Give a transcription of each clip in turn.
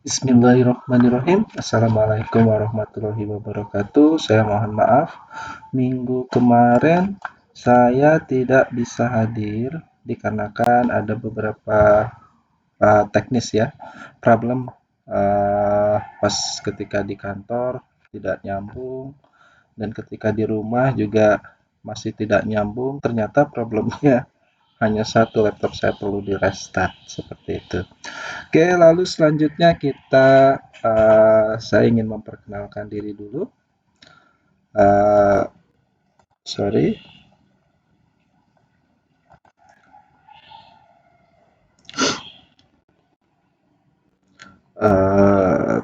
Bismillahirrahmanirrahim. Assalamualaikum warahmatullahi wabarakatuh. Saya mohon maaf, minggu kemarin saya tidak bisa hadir dikarenakan ada beberapa teknis ya, problem pas ketika di kantor tidak nyambung dan ketika di rumah juga masih tidak nyambung. Ternyata problemnya hanya satu, laptop saya perlu di restart seperti itu. Oke, lalu selanjutnya saya ingin memperkenalkan diri dulu. Eh, Sorry,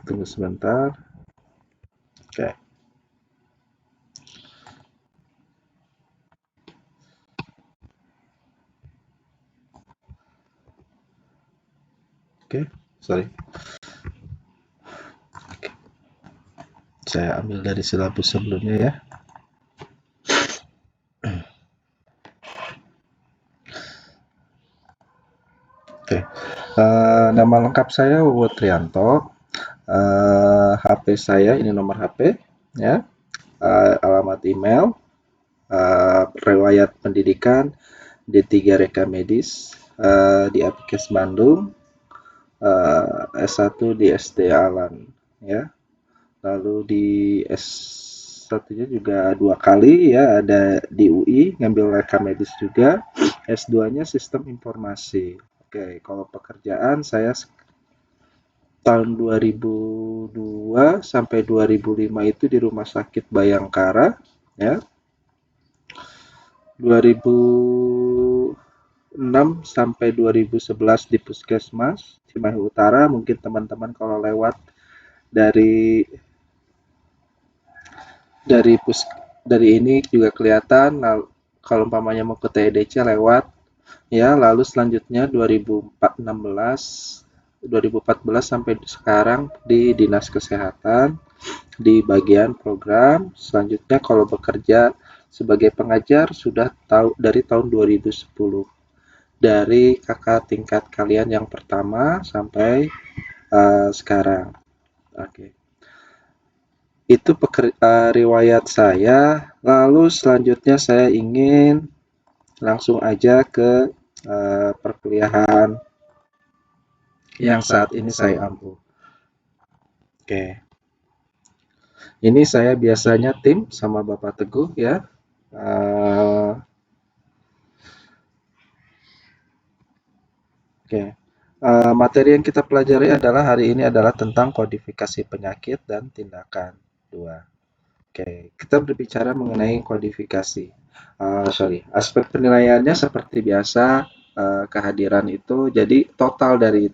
tunggu sebentar. Oke, oke, sorry. Saya ambil dari silabus sebelumnya ya. Oke, nama lengkap saya Wuwu Trianto. HP saya ini nomor HP ya. Alamat email, riwayat pendidikan D3 Reka Medis di Apikes Bandung, S1 di SD Alan ya. Lalu di S1-nya juga 2 kali ya, ada di UI ngambil reka medis juga, S2-nya sistem informasi. Oke, kalau pekerjaan saya tahun 2002 sampai 2005 itu di Rumah Sakit Bayangkara ya. 2006 sampai 2011 di Puskesmas Cimahi Utara. Mungkin teman-teman kalau lewat dari dari pus dari ini juga kelihatan. Kalau umpamanya mau ke TEDC lewat ya. Lalu selanjutnya 2014 sampai sekarang di Dinas Kesehatan di bagian program. Selanjutnya kalau bekerja sebagai pengajar sudah dari tahun 2010, dari kakak tingkat kalian yang pertama sampai sekarang. Oke. Itu riwayat saya. Lalu selanjutnya saya ingin langsung aja ke perkuliahan yang saat ini saya ampu. Oke. Ini saya biasanya tim sama Bapak Teguh ya. Uh, Oke. Materi yang kita pelajari adalah hari ini adalah tentang kodifikasi penyakit dan tindakan 2. Oke, kita berbicara mengenai kodifikasi. Aspek penilaiannya seperti biasa, kehadiran itu, jadi total dari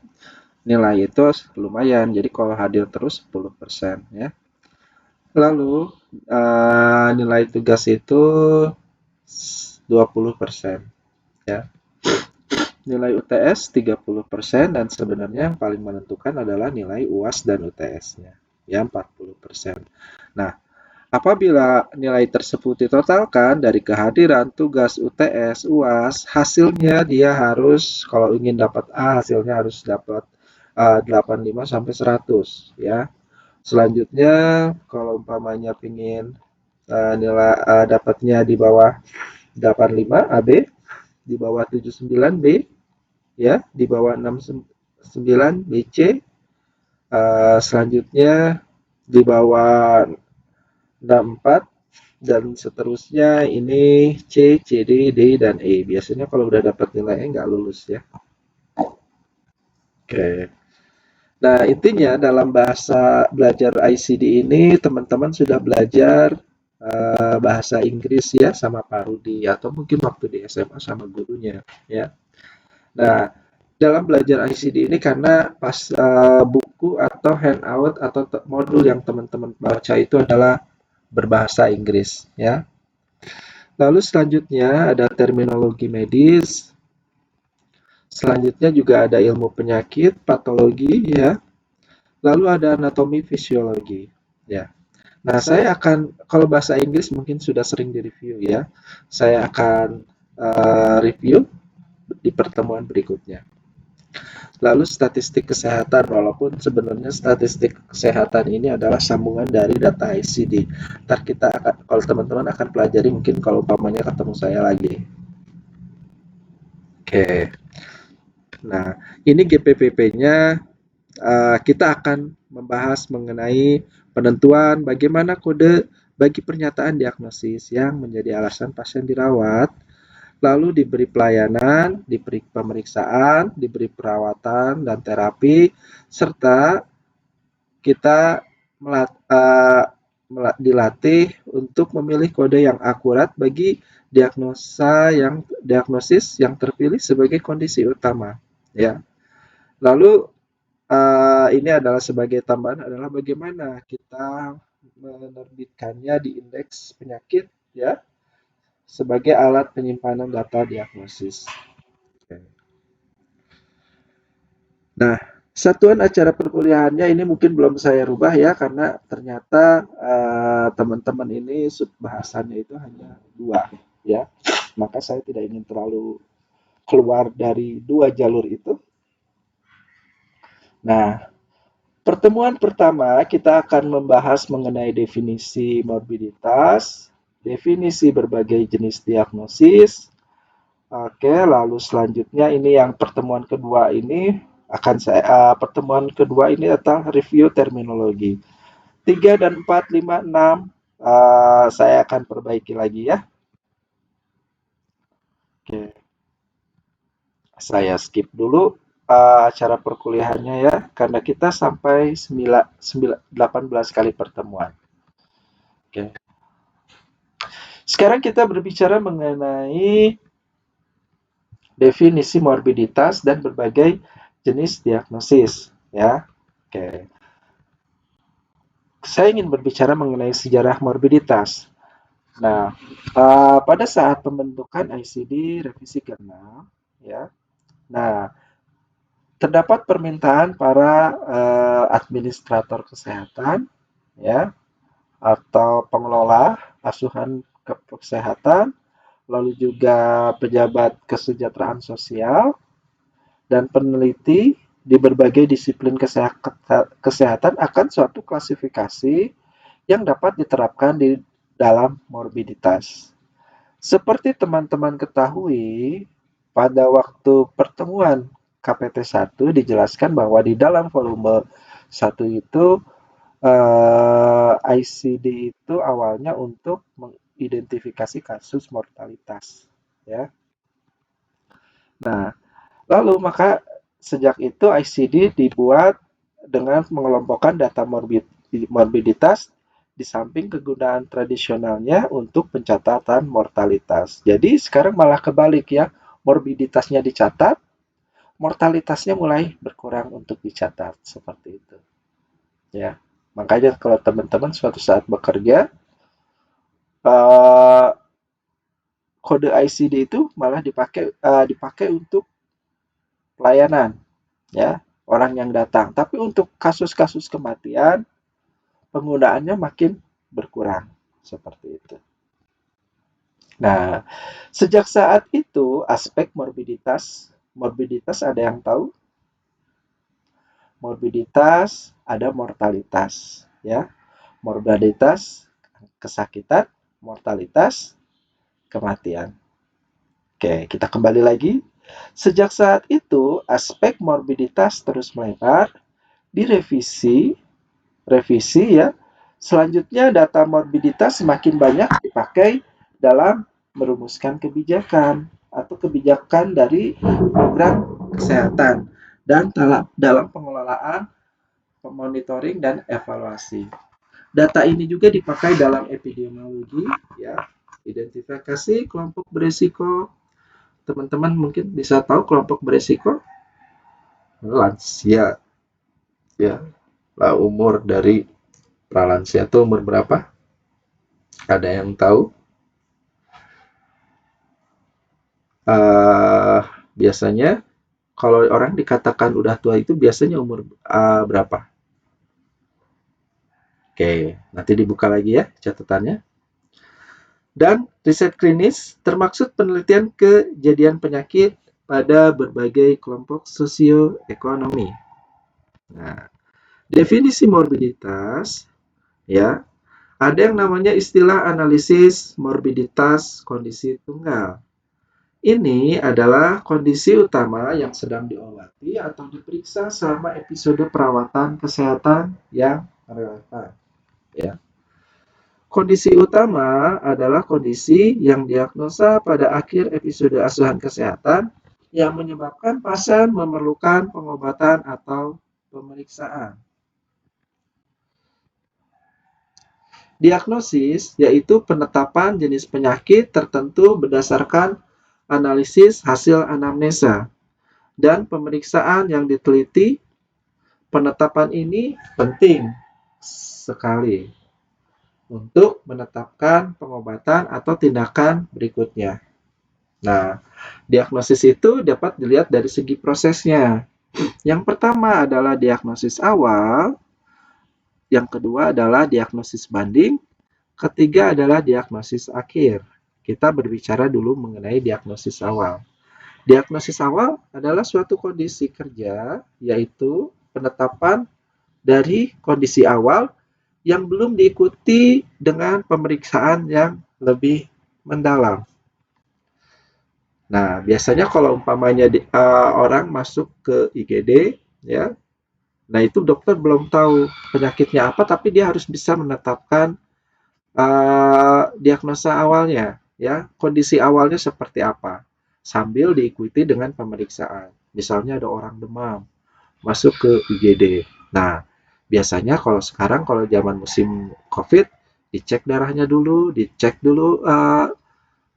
nilai itu lumayan. Jadi kalau hadir terus 10% ya. Lalu nilai tugas itu 20% ya. Nilai UTS 30% dan sebenarnya yang paling menentukan adalah nilai UAS dan UTS-nya ya 40%. Nah, apabila nilai tersebut ditotalkan dari kehadiran, tugas, UTS, UAS, hasilnya dia harus, kalau ingin dapat A, hasilnya harus dapat 85 sampai 100 ya. Selanjutnya kalau umpamanya ingin nilai dapatnya di bawah 85 AB, di bawah 79 B, ya, di bawah 69 BC, selanjutnya di bawah 64 dan seterusnya ini C, CD, D, dan E. Biasanya kalau udah dapat nilai E nggak lulus ya. Oke. Nah, intinya dalam bahasa belajar ICD ini teman-teman sudah belajar bahasa Inggris ya sama Pak Rudi atau mungkin waktu di SMA sama gurunya ya. Nah, dalam belajar ICD ini karena pas buku atau handout atau modul yang teman-teman baca itu adalah berbahasa Inggris ya. Lalu selanjutnya ada terminologi medis. Selanjutnya juga ada ilmu penyakit, patologi ya. Lalu ada anatomi fisiologi ya. Nah, saya akan kalau bahasa Inggris mungkin sudah sering direview ya. Saya akan review di pertemuan berikutnya. Lalu statistik kesehatan, walaupun sebenarnya statistik kesehatan ini adalah sambungan dari data ICD. Ntar kita akan, kalau teman-teman akan pelajari mungkin kalau umpamanya ketemu saya lagi. Oke, nah ini GPPP-nya. Kita akan membahas mengenai penentuan bagaimana kode bagi pernyataan diagnosis yang menjadi alasan pasien dirawat, lalu diberi pelayanan, diberi pemeriksaan, diberi perawatan dan terapi, serta kita dilatih untuk memilih kode yang akurat bagi diagnosis yang terpilih sebagai kondisi utama. Ya, lalu ini adalah sebagai tambahan adalah bagaimana kita menerbitkannya di indeks penyakit ya sebagai alat penyimpanan data diagnosis. Nah, satuan acara perkuliahannya ini mungkin belum saya rubah ya karena ternyata teman-teman ini bahasannya itu hanya dua ya. Maka saya tidak ingin terlalu keluar dari dua jalur itu. Nah, pertemuan pertama kita akan membahas mengenai definisi morbiditas, definisi berbagai jenis diagnosis. Oke, lalu selanjutnya ini yang pertemuan kedua ini pertemuan kedua ini tentang review terminologi. 3 dan 4, 5, 6 saya akan perbaiki lagi ya. Oke, saya skip dulu acara perkuliahannya ya karena kita sampai 18 kali pertemuan. Oke. Sekarang kita berbicara mengenai definisi morbiditas dan berbagai jenis diagnosis ya. Oke. Saya ingin berbicara mengenai sejarah morbiditas. Nah, pada saat pembentukan ICD revisi ke-6 ya. Nah, terdapat permintaan para administrator kesehatan ya atau pengelola asuhan kesehatan, lalu juga pejabat kesejahteraan sosial dan peneliti di berbagai disiplin kesehatan akan suatu klasifikasi yang dapat diterapkan di dalam morbiditas. Seperti teman-teman ketahui, pada waktu pertemuan KPT 1 dijelaskan bahwa di dalam volume 1 itu ICD itu awalnya untuk mengidentifikasi kasus mortalitas ya. Nah, lalu maka sejak itu ICD dibuat dengan mengelompokkan data morbiditas di samping kegunaan tradisionalnya untuk pencatatan mortalitas. Jadi sekarang malah kebalik ya, morbiditasnya dicatat, mortalitasnya mulai berkurang untuk dicatat seperti itu. Ya, makanya kalau teman-teman suatu saat bekerja, uh, kode ICD itu malah dipakai untuk pelayanan, ya orang yang datang. Tapi untuk kasus-kasus kematian, penggunaannya makin berkurang seperti itu. Nah, sejak saat itu aspek morbiditas ada yang tahu? Morbiditas ada mortalitas, ya. Morbiditas kesakitan, mortalitas kematian. Oke, kita kembali lagi. Sejak saat itu, aspek morbiditas terus melebar, direvisi, ya. Selanjutnya, data morbiditas semakin banyak dipakai dalam merumuskan kebijakan atau kebijakan dari program kesehatan dan dalam pengelolaan, monitoring dan evaluasi. Data ini juga dipakai dalam epidemiologi, ya, identifikasi kelompok berisiko. Teman-teman mungkin bisa tahu kelompok berisiko lansia, ya. Lah umur dari pralansia itu umur berapa? Ada yang tahu? Uh, biasanya kalau orang dikatakan udah tua itu biasanya umur berapa? Oke, nanti dibuka lagi ya catatannya. Dan riset klinis termaksud penelitian kejadian penyakit pada berbagai kelompok sosioekonomi. Nah, definisi morbiditas, ya, ada yang namanya istilah analisis morbiditas kondisi tunggal. Ini adalah kondisi utama yang sedang diobati atau diperiksa selama episode perawatan kesehatan yang relevan. Ya. Kondisi utama adalah kondisi yang diagnosa pada akhir episode asuhan kesehatan yang menyebabkan pasien memerlukan pengobatan atau pemeriksaan. Diagnosis yaitu penetapan jenis penyakit tertentu berdasarkan analisis hasil anamnesa dan pemeriksaan yang diteliti. Penetapan ini penting sekali untuk menetapkan pengobatan atau tindakan berikutnya. Nah, diagnosis itu dapat dilihat dari segi prosesnya. Yang pertama adalah diagnosis awal, yang kedua adalah diagnosis banding, ketiga adalah diagnosis akhir. Kita berbicara dulu mengenai diagnosis awal. Diagnosis awal adalah suatu kondisi kerja, yaitu penetapan dari kondisi awal yang belum diikuti dengan pemeriksaan yang lebih mendalam. Nah, biasanya kalau umpamanya orang masuk ke IGD, ya, nah itu dokter belum tahu penyakitnya apa, tapi dia harus bisa menetapkan diagnosa awalnya, ya, kondisi awalnya seperti apa, sambil diikuti dengan pemeriksaan. Misalnya ada orang demam, masuk ke IGD. Nah, biasanya kalau sekarang kalau zaman musim COVID, dicek darahnya dulu, dicek dulu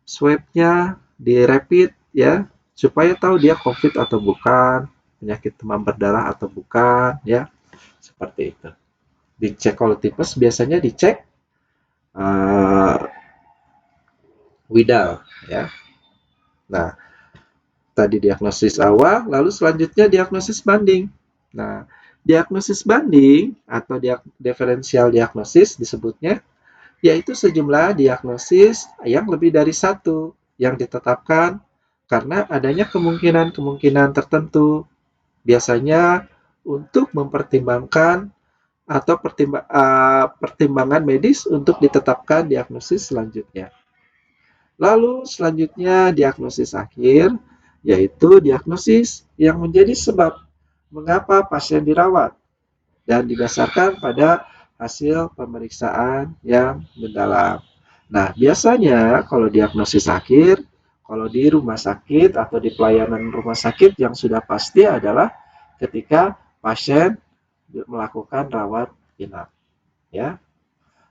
swab-nya, di rapid ya, supaya tahu dia COVID atau bukan, penyakit demam berdarah atau bukan, ya, seperti itu. Dicek kalau tipes biasanya dicek Widal, ya. Nah, tadi diagnosis awal, lalu selanjutnya diagnosis banding. Nah, diagnosis banding atau diferensial diagnosis disebutnya, yaitu sejumlah diagnosis yang lebih dari satu yang ditetapkan karena adanya kemungkinan-kemungkinan tertentu, biasanya untuk mempertimbangkan atau pertimbangan medis untuk ditetapkan diagnosis selanjutnya. Lalu selanjutnya diagnosis akhir, yaitu diagnosis yang menjadi sebab mengapa pasien dirawat dan didasarkan pada hasil pemeriksaan yang mendalam. Nah, biasanya kalau diagnosis akhir, kalau di rumah sakit atau di pelayanan rumah sakit yang sudah pasti adalah ketika pasien melakukan rawat inap, ya.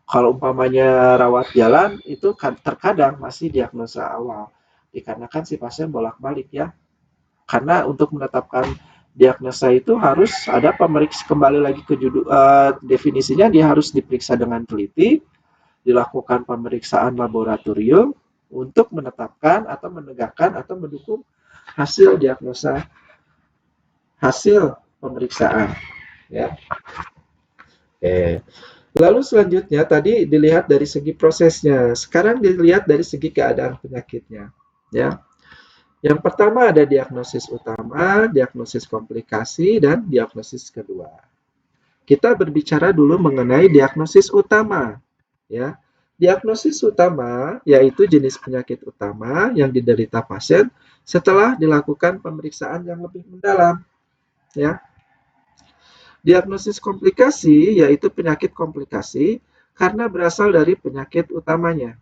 Kalau umpamanya rawat jalan itu kan terkadang masih diagnosa awal, dikarenakan si pasien bolak-balik ya. Karena untuk menetapkan diagnosa itu harus ada pemeriksa, kembali lagi ke definisinya, dia harus diperiksa dengan teliti, dilakukan pemeriksaan laboratorium untuk menetapkan atau menegakkan atau mendukung hasil diagnosa, hasil pemeriksaan, ya. Oke. Lalu selanjutnya tadi dilihat dari segi prosesnya, sekarang dilihat dari segi keadaan penyakitnya, ya. Yang pertama ada diagnosis utama, diagnosis komplikasi, dan diagnosis kedua. Kita berbicara dulu mengenai diagnosis utama, ya. Diagnosis utama yaitu jenis penyakit utama yang diderita pasien setelah dilakukan pemeriksaan yang lebih mendalam, ya. Diagnosis komplikasi yaitu penyakit komplikasi karena berasal dari penyakit utamanya.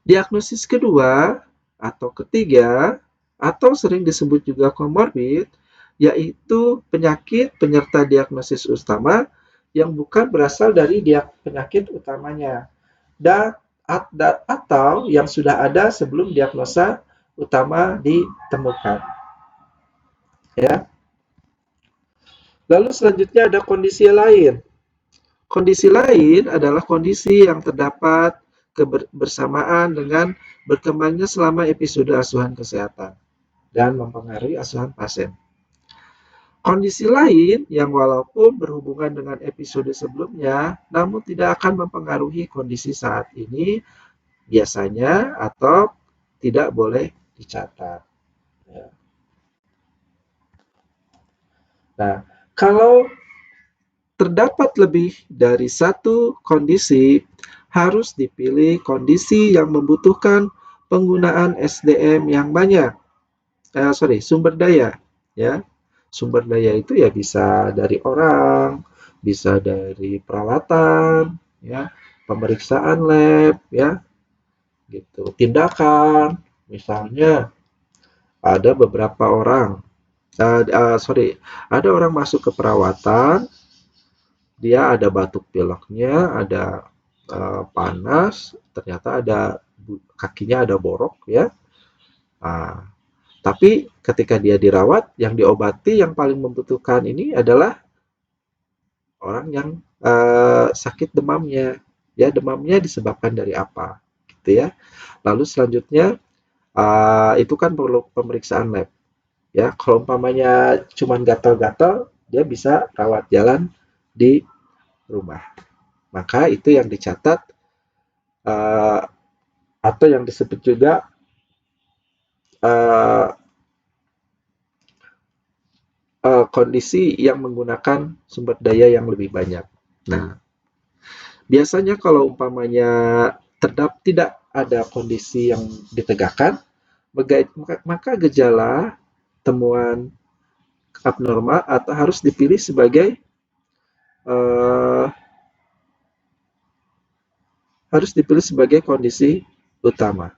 Diagnosis kedua atau ketiga atau sering disebut juga komorbid yaitu penyakit penyerta diagnosis utama yang bukan berasal dari penyakit utamanya dan atau yang sudah ada sebelum diagnosa utama ditemukan. Ya. Lalu selanjutnya ada kondisi lain. Kondisi lain adalah kondisi yang terdapat kebersamaan dengan berkembangnya selama episode asuhan kesehatan dan mempengaruhi asuhan pasien. Kondisi lain yang walaupun berhubungan dengan episode sebelumnya, namun tidak akan mempengaruhi kondisi saat ini biasanya atau tidak boleh dicatat. Ya. Nah, kalau terdapat lebih dari satu kondisi, harus dipilih kondisi yang membutuhkan penggunaan SDM yang banyak. Sumber daya, ya. Sumber daya itu ya bisa dari orang, bisa dari peralatan, ya, pemeriksaan lab, ya, gitu. Tindakan, misalnya ada beberapa orang, ada orang masuk ke perawatan, dia ada batuk pileknya, ada panas, ternyata ada kakinya ada borok, ya. Nah, tapi ketika dia dirawat, yang diobati yang paling membutuhkan ini adalah orang yang sakit demamnya. Ya, demamnya disebabkan dari apa, gitu ya. Lalu selanjutnya itu kan perlu pemeriksaan lab. Ya, kalau umpamanya cuma gatal-gatal, dia bisa rawat jalan di rumah. Maka itu yang dicatat uh, atau yang disebut juga uh, kondisi yang menggunakan sumber daya yang lebih banyak. Nah, biasanya kalau umpamanya tidak ada kondisi yang ditegakkan, maka gejala temuan abnormal atau harus dipilih sebagai uh, kondisi utama.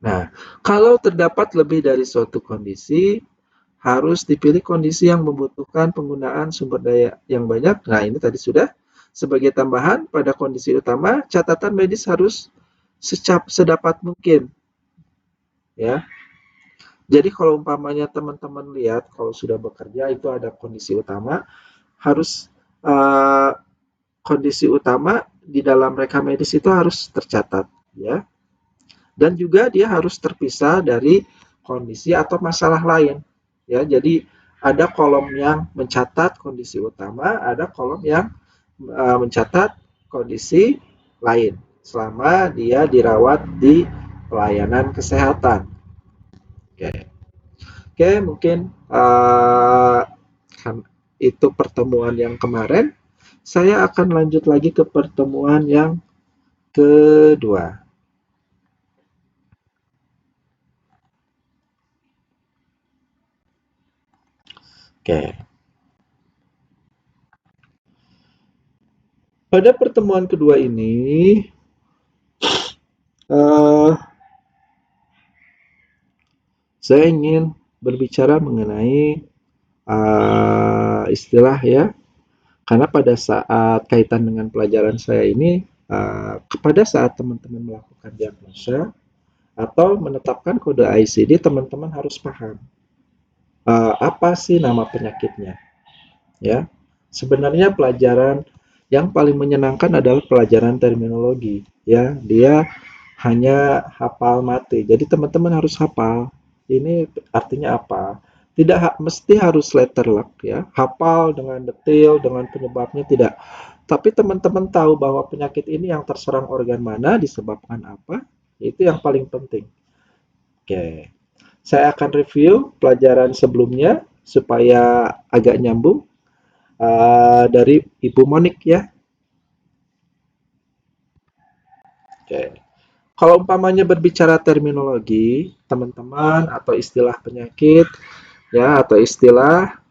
Nah, kalau terdapat lebih dari suatu kondisi, harus dipilih kondisi yang membutuhkan penggunaan sumber daya yang banyak. Nah, ini tadi sudah. Sebagai tambahan, pada kondisi utama, catatan medis harus sedapat mungkin. Ya. Jadi kalau umpamanya teman-teman lihat, kalau sudah bekerja itu ada kondisi utama, harus kondisi utama di dalam rekam medis itu harus tercatat. Ya. Dan juga dia harus terpisah dari kondisi atau masalah lain. Ya, jadi ada kolom yang mencatat kondisi utama, ada kolom yang mencatat kondisi lain selama dia dirawat di pelayanan kesehatan. Oke, oke, mungkin itu pertemuan yang kemarin. Saya akan lanjut lagi ke pertemuan yang kedua. Oke. Pada pertemuan kedua ini, saya ingin berbicara mengenai istilah ya, karena pada saat kaitan dengan pelajaran saya ini, pada saat teman-teman melakukan diagnosa atau menetapkan kode ICD, teman-teman harus paham apa sih nama penyakitnya. Ya, sebenarnya pelajaran yang paling menyenangkan adalah pelajaran terminologi. Ya, dia hanya hafal mate. Jadi teman-teman harus hafal. Ini artinya apa? Tidak mesti harus letter luck ya. Hafal dengan detail, dengan penyebabnya tidak. Tapi teman-teman tahu bahwa penyakit ini yang terserang organ mana, disebabkan apa, itu yang paling penting. Oke. Saya akan review pelajaran sebelumnya supaya agak nyambung dari Ibu Monik ya. Oke. Kalau umpamanya berbicara terminologi, teman-teman, atau istilah penyakit, ya, atau istilah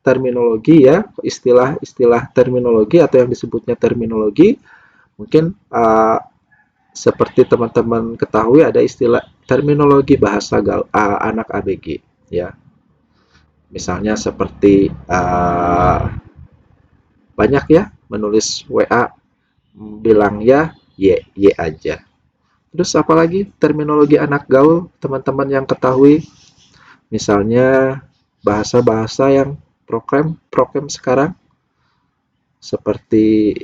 terminologi ya, istilah terminologi atau yang disebutnya terminologi, mungkin seperti teman-teman ketahui ada istilah terminologi bahasa anak ABG, ya. Misalnya seperti banyak ya menulis WA bilang ya y aja. Terus apalagi terminologi anak gaul teman-teman yang ketahui, misalnya bahasa-bahasa yang program sekarang seperti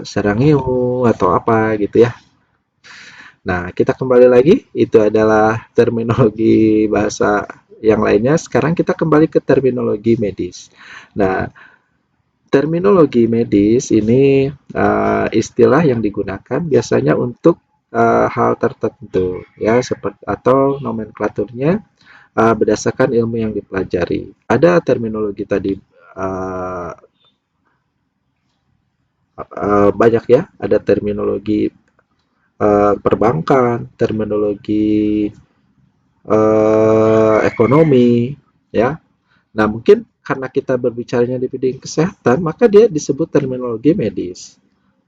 serangiu atau apa gitu ya. Nah, kita kembali lagi, itu adalah terminologi bahasa yang lainnya. Sekarang kita kembali ke terminologi medis. Nah, terminologi medis ini istilah yang digunakan biasanya untuk hal tertentu ya, seperti atau nomenklaturnya berdasarkan ilmu yang dipelajari. Ada terminologi tadi uh, banyak ya, ada terminologi perbankan, terminologi ekonomi, ya. Nah, mungkin karena kita berbicaranya di bidang kesehatan, maka dia disebut terminologi medis,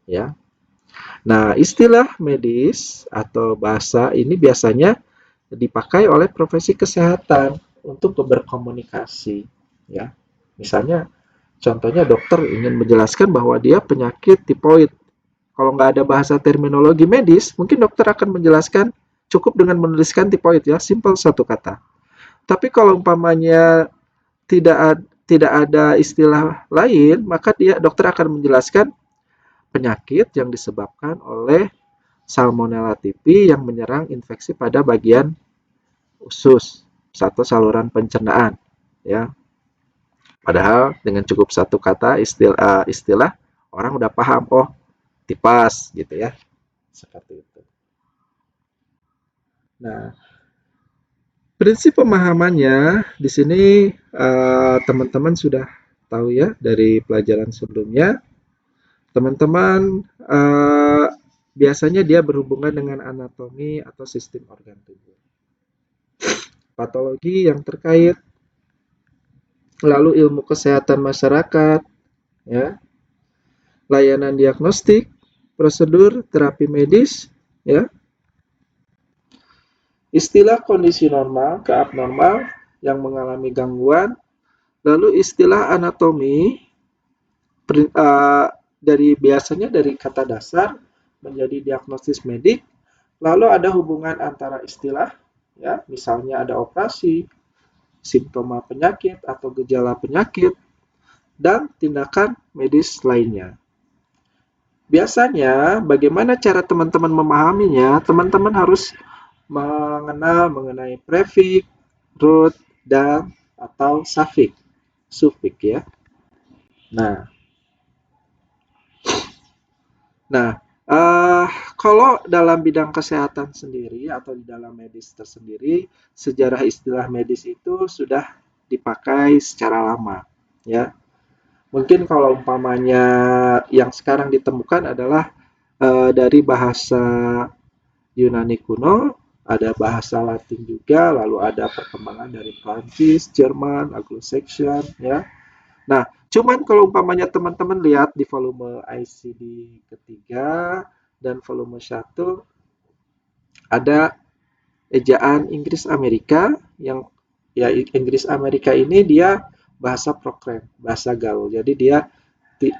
ya. Nah, istilah medis atau bahasa ini biasanya dipakai oleh profesi kesehatan untuk berkomunikasi, ya. Misalnya, contohnya dokter ingin menjelaskan bahwa dia penyakit tipoid. Kalau nggak ada bahasa terminologi medis, mungkin dokter akan menjelaskan cukup dengan menuliskan tipoid ya, simple satu kata. Tapi kalau umpamanya tidak ada istilah lain, maka dokter akan menjelaskan penyakit yang disebabkan oleh Salmonella typhi yang menyerang infeksi pada bagian usus atau saluran pencernaan, ya. Padahal dengan cukup satu kata istilah orang udah paham, oh tipes gitu ya, seperti itu. Nah, prinsip pemahamannya di sini teman-teman sudah tahu ya dari pelajaran sebelumnya. Teman-teman biasanya dia berhubungan dengan anatomi atau sistem organ tubuh. Patologi yang terkait, lalu ilmu kesehatan masyarakat, ya, layanan diagnostik, prosedur terapi medis, ya, istilah kondisi normal ke abnormal yang mengalami gangguan, lalu istilah anatomi biasanya dari kata dasar menjadi diagnosis medik, lalu ada hubungan antara istilah, ya, misalnya ada operasi, simptoma penyakit atau gejala penyakit, dan tindakan medis lainnya. Biasanya, bagaimana cara teman-teman memahaminya? Teman-teman harus mengenal mengenai prefix, root, dan atau suffix ya. Nah, kalau dalam bidang kesehatan sendiri atau di dalam medis tersendiri, sejarah istilah medis itu sudah dipakai secara lama, ya. Mungkin kalau umpamanya yang sekarang ditemukan adalah dari bahasa Yunani kuno, ada bahasa Latin juga, lalu ada perkembangan dari Prancis, Jerman, Anglo-Saxon, ya. Nah, cuman kalau umpamanya teman-teman lihat di volume ICD ketiga dan volume 1 ada ejaan Inggris Amerika yang ya Inggris Amerika ini dia bahasa proklam, bahasa gaul. Jadi dia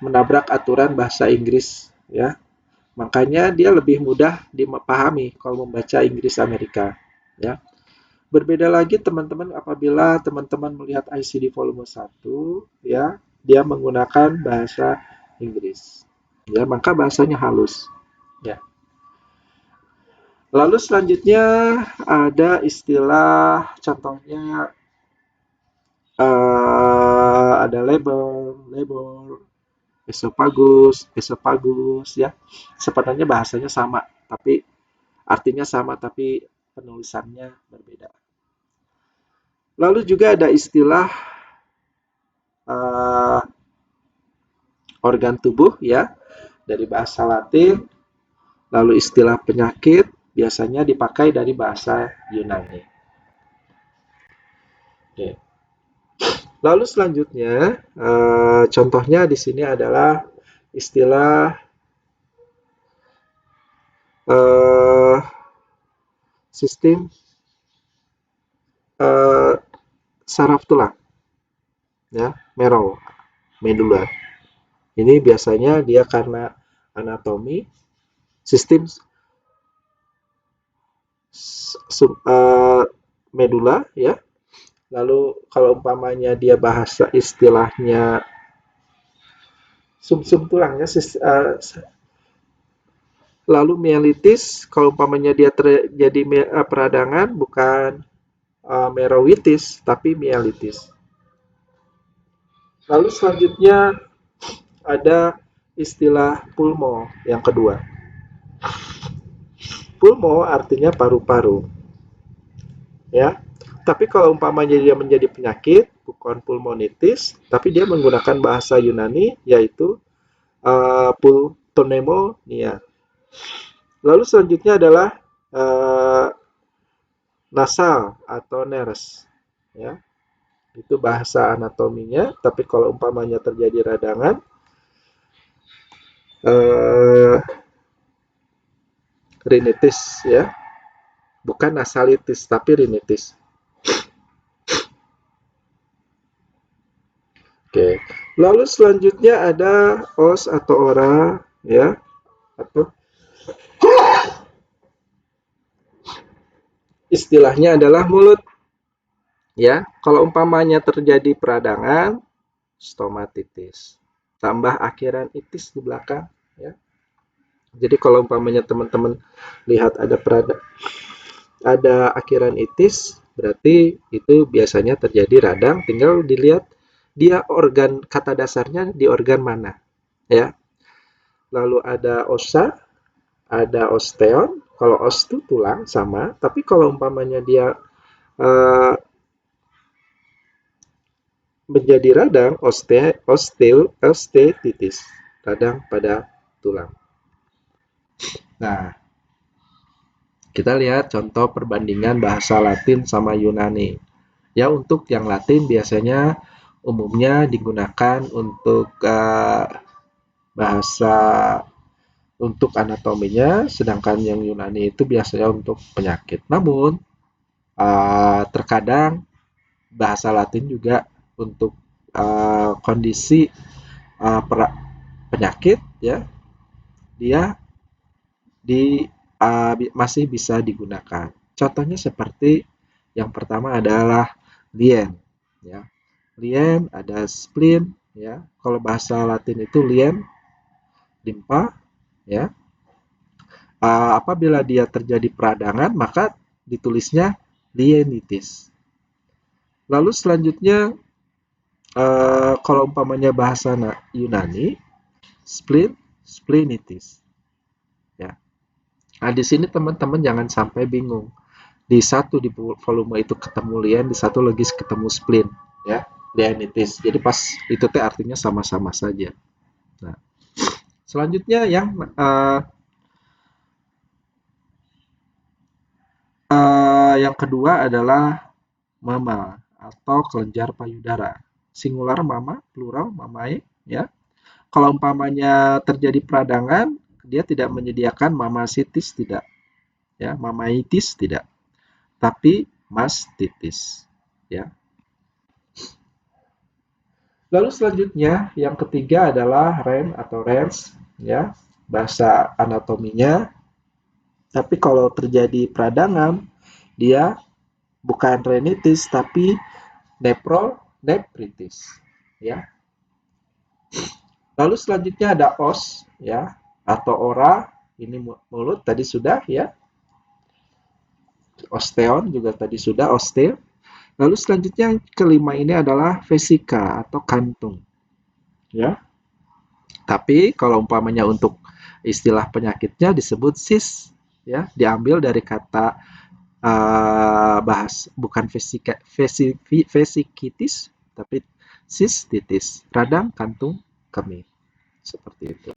menabrak aturan bahasa Inggris ya. Makanya dia lebih mudah dipahami kalau membaca Inggris Amerika ya. Berbeda lagi teman-teman apabila teman-teman melihat ICD volume 1 ya, dia menggunakan bahasa Inggris. Ya, maka bahasanya halus. Ya. Lalu selanjutnya ada istilah contohnya ada label, esofagus ya. Sebenarnya bahasanya sama, tapi artinya sama tapi penulisannya berbeda. Lalu juga ada istilah organ tubuh ya dari bahasa Latin, lalu istilah penyakit biasanya dipakai dari bahasa Yunani. Oke. Lalu selanjutnya contohnya di sini adalah istilah sistem saraf tulang ya, medula. Ini biasanya dia karena anatomi sistem medula ya. Lalu kalau umpamanya dia bahasa istilahnya sumsum tulang ya, lalu mielitis kalau umpamanya dia terjadi peradangan bukan merowitis, tapi mielitis. Lalu selanjutnya ada istilah pulmo yang kedua. Pulmo artinya paru-paru, ya. Tapi kalau umpamanya dia menjadi penyakit, bukan pulmonitis, tapi dia menggunakan bahasa Yunani, yaitu pulmonia. Lalu selanjutnya adalah nasal atau nares, ya. Itu bahasa anatominya, tapi kalau umpamanya terjadi radangan, rinitis, ya. Bukan nasalitis, tapi rinitis. Oke. Lalu selanjutnya ada os atau ora, ya, atau istilahnya adalah mulut. Ya, kalau umpamanya terjadi peradangan, stomatitis. Tambah akhiran itis di belakang, ya. Jadi kalau umpamanya teman-teman lihat ada akhiran itis, berarti itu biasanya terjadi radang, tinggal dilihat dia organ kata dasarnya di organ mana, ya. Lalu ada osa, ada osteon. Kalau os itu tulang sama, tapi kalau umpamanya dia uh, menjadi radang, osteitis, radang pada tulang. Nah, kita lihat contoh perbandingan bahasa Latin sama Yunani. Ya, untuk yang Latin biasanya umumnya digunakan untuk bahasa untuk anatominya, sedangkan yang Yunani itu biasanya untuk penyakit. Namun, terkadang bahasa Latin juga untuk kondisi penyakit, ya, dia masih bisa digunakan. Contohnya seperti yang pertama adalah lien, ya. Lien ada spleen, ya. Kalau bahasa Latin itu lien, limpa, ya. Apabila dia terjadi peradangan, maka ditulisnya lienitis. Lalu selanjutnya, kalau umpamanya bahasa Yunani, splenitis. Ya. Nah, di sini teman-teman jangan sampai bingung. Di satu di volume itu ketemu lien, di satu lagi ketemu spleen, ya, lienitis. Jadi pas itu teh artinya sama-sama saja. Nah, selanjutnya yang kedua adalah mama atau kelenjar payudara. Singular mama, plural mamae, ya. Kalau umpamanya terjadi peradangan, dia tidak menyediakan mamasitis, tidak, ya, mamaitis tidak, tapi mastitis, ya. Lalu selanjutnya yang ketiga adalah ren atau rens, ya, bahasa anatominya. Tapi kalau terjadi peradangan, dia bukan renitis tapi nephritis, ya. Lalu selanjutnya ada os, ya, atau ora, ini mulut tadi sudah, ya. Osteon juga tadi sudah, osteo. Lalu selanjutnya yang kelima ini adalah vesika atau kantung, ya. Tapi kalau umpamanya untuk istilah penyakitnya disebut cis, ya, diambil dari kata bukan vesikitis, tapi sistitis, radang kantung kemih, seperti itu.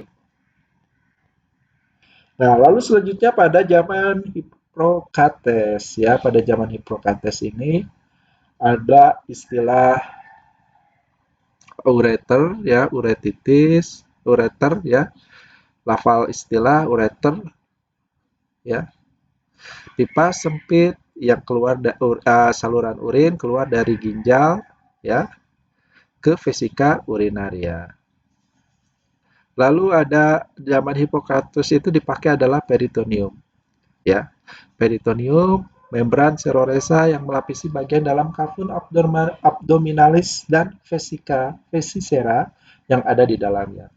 Nah, lalu selanjutnya pada zaman Hippokrates, ya, pada zaman Hippokrates ini ada istilah ureter, ya, uretitis, ureter, ya, lafal istilah ureter, ya, pipa sempit yang keluar saluran urin keluar dari ginjal, ya, ke vesika urinaria. Lalu ada zaman Hippokrates itu dipakai adalah peritoneum, ya. Peritoneum membran seroresa yang melapisi bagian dalam cavum abdominalis dan vesika vesicera yang ada di dalamnya.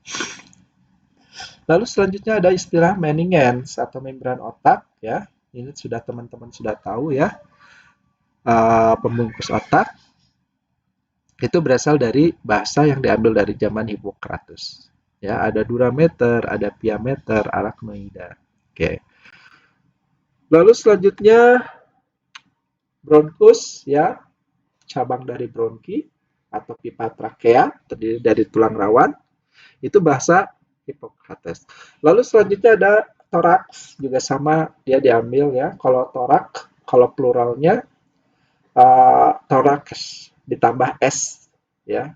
Lalu selanjutnya ada istilah meningens atau membran otak, ya. Ini sudah teman-teman sudah tahu, ya. pembungkus otak itu berasal dari bahasa yang diambil dari zaman Hippocrates. Ya, ada durameter, ada piameter, arachnoida. Oke. Lalu selanjutnya bronkus ya, cabang dari bronki atau pipa trakea terdiri dari tulang rawan. Itu bahasa Hippocrates. Lalu selanjutnya ada toraks juga sama dia diambil ya. Kalau torak, kalau pluralnya thorax ditambah s ya.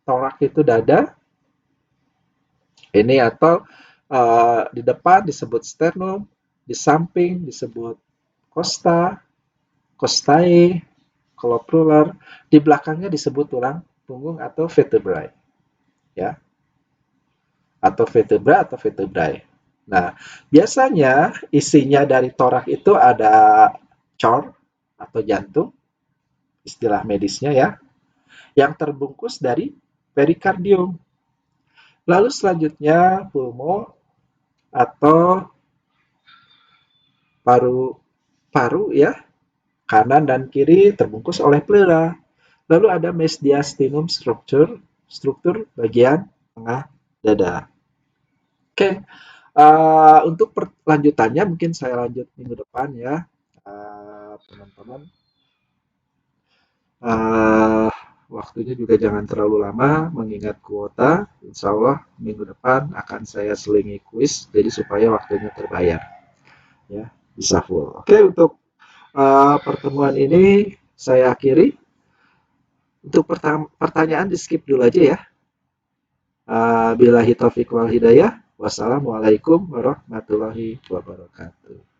Torak itu dada, ini atau di depan disebut sternum, di samping disebut costa, costae, kalau plural, di belakangnya disebut tulang punggung atau vertebrae, ya, atau vertebra atau vertebrae. Nah, biasanya isinya dari torak itu ada cor atau jantung, istilah medisnya ya, yang terbungkus dari perikardium. Lalu selanjutnya pulmo atau paru-paru ya, kanan dan kiri terbungkus oleh pleura. Lalu ada mediastinum structure, struktur bagian tengah dada. Oke, untuk lanjutannya mungkin saya lanjut minggu depan ya, teman-teman. Waktunya juga jangan terlalu lama, mengingat kuota. Insya Allah minggu depan akan saya selingi kuis, jadi supaya waktunya terbayar, ya bisa full. Oke, untuk pertemuan ini saya akhiri. Untuk pertanyaan di skip dulu aja ya. Billahi taufiq wal hidayah. Wassalamualaikum warahmatullahi wabarakatuh.